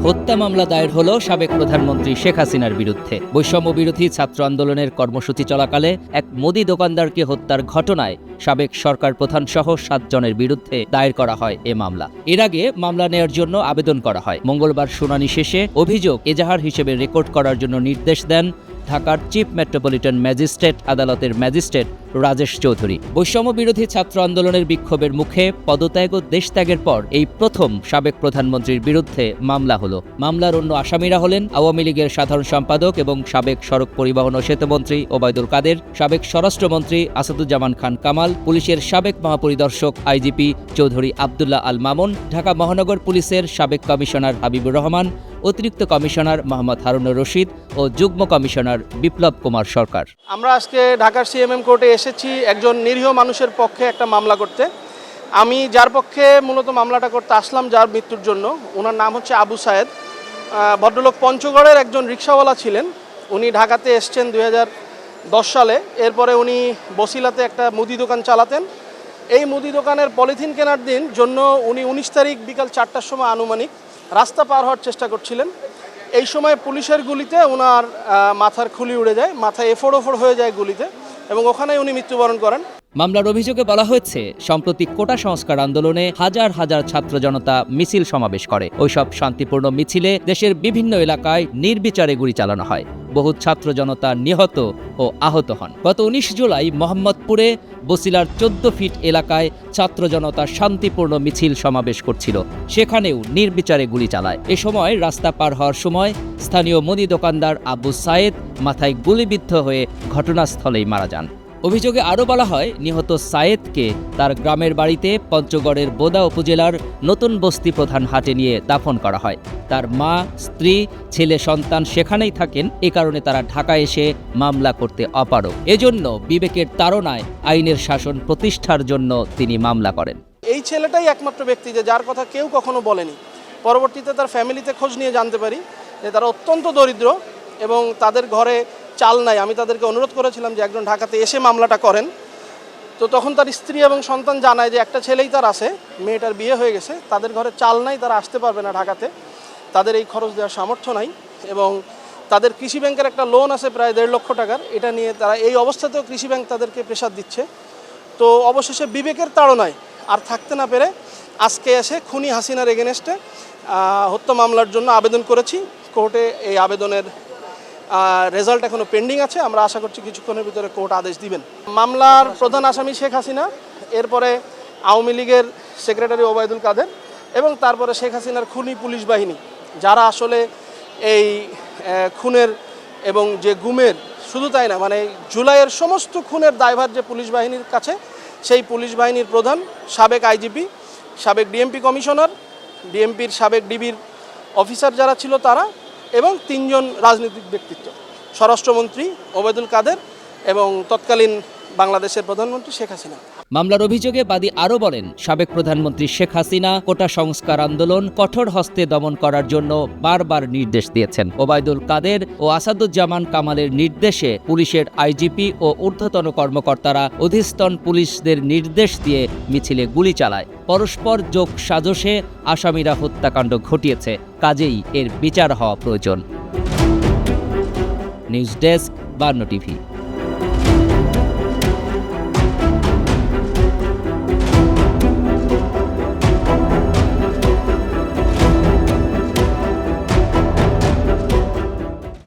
হত্যা মামলা দায়ের হলো সাবেক প্রধানমন্ত্রী শেখ হাসিনার বিরুদ্ধে। বৈষম্য বিরোধী ছাত্র আন্দোলনের কর্মসূচি চলাকালে এক মুদি দোকানদারকে হত্যার ঘটনায় সাবেক সরকার প্রধান সহ 7 জনের বিরুদ্ধে দায়ের করা হয় এ মামলা। এর আগে মামলা নেয়ার জন্য আবেদন করা হয়। মঙ্গলবার শুনানি শেষে অভিযোগ এজাহার হিসেবে রেকর্ড করার জন্য নির্দেশ দেন ঢাকার চিফ মেট্রোপলিটন ম্যাজিস্ট্রেট আদালতের ম্যাজিস্ট্রেট রাজেশ চৌধুরী। বৈষম্য বিরোধী ছাত্র আন্দোলনের বিক্ষোভের মুখে পদত্যাগ ও দেশত্যাগের পর এই প্রথম সাবেক প্রধানমন্ত্রীর বিরুদ্ধে মামলা হলো। মামলার অন্য আসামিরা হলেন আওয়ামী লীগের সাধারণ সম্পাদক এবং সাবেক সড়ক পরিবহন ও সেতুমন্ত্রী ওবায়দুল কাদের, সাবেক স্বরাষ্ট্রমন্ত্রী আসাদুজ্জামান খান কামাল, পুলিশের সাবেক মহাপরিদর্শক আইজিপি চৌধুরী আবদুল্লাহ আল মামুন, ঢাকা মহানগর পুলিশের সাবেক কমিশনার হাবিবুর রহমান, অতিরিক্ত কমিশনার মোহাম্মদ হারুনুর রশিদ ও যুগ্ম কমিশনার বিপ্লব কুমার সরকার। আমরা আজকে ঢাকার সিএমএম কোর্টে এসেছি একজন নিরীহ মানুষের পক্ষে একটা মামলা করতে। আমি যার পক্ষে মূলত মামলাটা করতে আসলাম, যার মৃত্যুর জন্য, ওনার নাম হচ্ছে আবু সায়েদ। ভদ্রলোক পঞ্চগড়ের একজন রিকশাওয়ালা ছিলেন। উনি ঢাকাতে এসছেন 2010 সালে। এরপরে উনি বসিলাতে একটা মুদি দোকান চালাতেন। এই মুদি দোকানের পলিথিন কেনার দিন জন্য উনি 19 তারিখ বিকাল 4টার সময় আনুমানিক রাস্তা পার হওয়ার চেষ্টা করছিলেন। এই সময় পুলিশের গুলিতে ওনার মাথার খুলি উড়ে যায়, মাথা এফোড় ওফোড় হয়ে যায় গুলিতে, এবং ওখানেই উনি মৃত্যুবরণ করেন। মামলার অভিযোগে বলা হয়েছে, সম্প্রতি কোটা সংস্কার আন্দোলনে হাজার হাজার ছাত্র জনতা মিছিল সমাবেশ করে। ওইসব শান্তিপূর্ণ মিছিলে দেশের বিভিন্ন এলাকায় নির্বিচারে গুলি চালানো হয়। বহু ছাত্র জনতা নিহত ও আহত হন। গত 19 জুলাই মোহাম্মদপুরে বসিলার 14 ফিট এলাকায় ছাত্র জনতা শান্তিপূর্ণ মিছিল সমাবেশ করছিল। সেখানেও নির্বিচারে গুলি চালায়। এ সময় রাস্তা পার হওয়ার সময় স্থানীয় মুদি দোকানদার আবু সায়েদ মাথায় গুলিবিদ্ধ হয়ে ঘটনাস্থলেই মারা যান। অভিযোগে আরও বলা হয়, নিহত সায়েদকে তার গ্রামের বাড়িতে পঞ্চগড়ের বোদা উপজেলার নতুন বস্তি প্রধান হাটে নিয়ে দাফন করা হয়। তার মা, স্ত্রী, ছেলে সন্তান সেখানেই থাকেন। এ কারণে তারা ঢাকায় এসে মামলা করতে অপারগ। এজন্য বিবেকের তাড়নায় আইনের শাসন প্রতিষ্ঠার জন্য তিনি মামলা করেন। এই ছেলেটাই একমাত্র ব্যক্তি যে যার কথা কেউ কখনো বলেনি। পরবর্তীতে তার ফ্যামিলিতে খোঁজ নিয়ে জানতে পারি যে তারা অত্যন্ত দরিদ্র এবং তাদের ঘরে চাল নাই। আমি তাদেরকে অনুরোধ করেছিলাম যে একজন ঢাকাতে এসে মামলাটা করেন। তো তখন তার স্ত্রী এবং সন্তান জানায় যে একটা ছেলেই তার আছে, মেয়েটার বিয়ে হয়ে গেছে, তাদের ঘরে চাল নাই, তারা আসতে পারবে না ঢাকাতে, তাদের এই খরচ দেওয়ার সামর্থ্য নাই, এবং তাদের কৃষি ব্যাংকের একটা লোন আছে প্রায় 1.5 লক্ষ টাকার। এটা নিয়ে তারা এই অবস্থাতেও কৃষি ব্যাংক তাদেরকে প্রেসার দিচ্ছে। তো অবশেষে বিবেকের তাড়নায় আর থাকতে না পেরে আজকে এসে খুনি হাসিনার এগেনস্টে হত্যা মামলার জন্য আবেদন করেছি। কোর্টে এই আবেদনের রেজাল্ট এখনো পেন্ডিং আছে। আমরা আশা করছি কিছুক্ষণের ভিতরে কোর্ট আদেশ দিবেন। মামলার প্রধান আসামি শেখ হাসিনা, এরপরে আওয়ামী লীগের সেক্রেটারি ওবায়দুল কাদের, এবং তারপরে শেখ হাসিনার খুনি পুলিশ বাহিনী, যারা আসলে এই খুনের এবং যে গুমের, শুধু তাই না, মানে জুলাইয়ের সমস্ত খুনের দায়ভার যে পুলিশ বাহিনীর কাছে, সেই পুলিশ বাহিনীর প্রধান, সাবেক আইজিপি, সাবেক ডিএমপি কমিশনার, ডিএমপির সাবেক ডিবির অফিসার যারা ছিল তারা, এবং 3 জন রাজনৈতিক ব্যক্তিত্ব, স্বরাষ্ট্রমন্ত্রী ওবায়দুল কাদের এবং তৎকালীন বাংলাদেশের প্রধানমন্ত্রী শেখ হাসিনা। মামলার অভিযোগে বাদী আরও বলেন, সাবেক প্রধানমন্ত্রী শেখ হাসিনা কোটা সংস্কার আন্দোলন কঠোর হস্তে দমন করার জন্য বারবার নির্দেশ দিয়েছেন। ওবায়দুল কাদের ও আসাদুজ্জামান কামালের নির্দেশে পুলিশের আইজিপি ও ঊর্ধ্বতন কর্মকর্তারা অধীস্তন পুলিশদের নির্দেশ দিয়ে মিছিলে গুলি চালায়। পরস্পর যোগ সাজশে আসামিরা হত্যাকাণ্ড ঘটিয়েছে। কাজেই এর বিচার হওয়া প্রয়োজন। News desk, 52 TV.